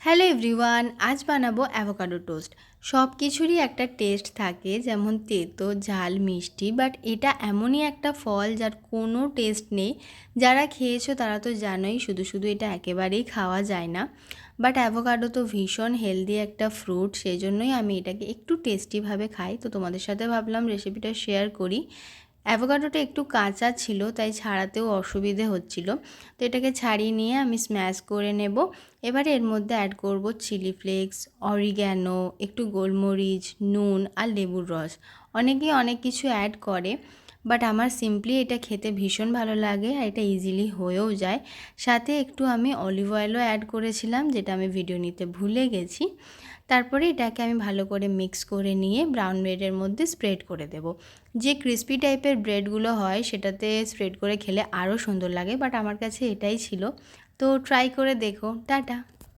Hello everyone, আজ বানাবো avocado toast. সব কিছুরই একটা টেস্ট থাকে, যেমন তেতো, ঝাল, মিষ্টি। বাট এটা এমনই একটা ফল যার কোনো টেস্ট নেই। যারা খেয়েছো তারা তো জানোই, শুধু শুধু এটা একেবারেই খাওয়া যায় না। বাট অ্যাভোকাডো তো ভীষণ হেলদি একটা ফ্রুট, সেই জন্যই আমি এটাকে একটু টেস্টিভাবে খাই। তো তোমাদের সাথে ভাবলাম রেসিপিটা শেয়ার করি। অ্যাভোকাডোটা একটু কাঁচা ছিল, তাই ছাড়াতেও অসুবিধে হচ্ছিল। তো এটাকে ছাড়িয়ে নিয়ে আমি স্ম্যাশ করে নেব। এবারে এর মধ্যে অ্যাড করব চিলি ফ্লেক্স, অরিগ্যানো, একটু গোলমরিচ, নুন আর লেবুর রস। অনেকেই অনেক কিছু অ্যাড করে, বাট আমার সিম্পলি এটা খেতে ভীষণ ভালো লাগে আর এটা ইজিলি হয়েও যায়। সাথে একটু আমি অলিভ অয়েলও অ্যাড করেছিলাম, যেটা আমি ভিডিও নিতে ভুলে গেছি। তারপরে এটাকে আমি ভালো করে মিক্স করে নিয়ে ব্রাউন ব্রেডের মধ্যে স্প্রেড করে দেব। যে ক্রিস্পি টাইপের ব্রেডগুলো হয় সেটাতে স্প্রেড করে খেলে আরও সুন্দর লাগে, বাট আমার কাছে এটাই ছিল। তো ট্রাই করে দেখো। টাটা।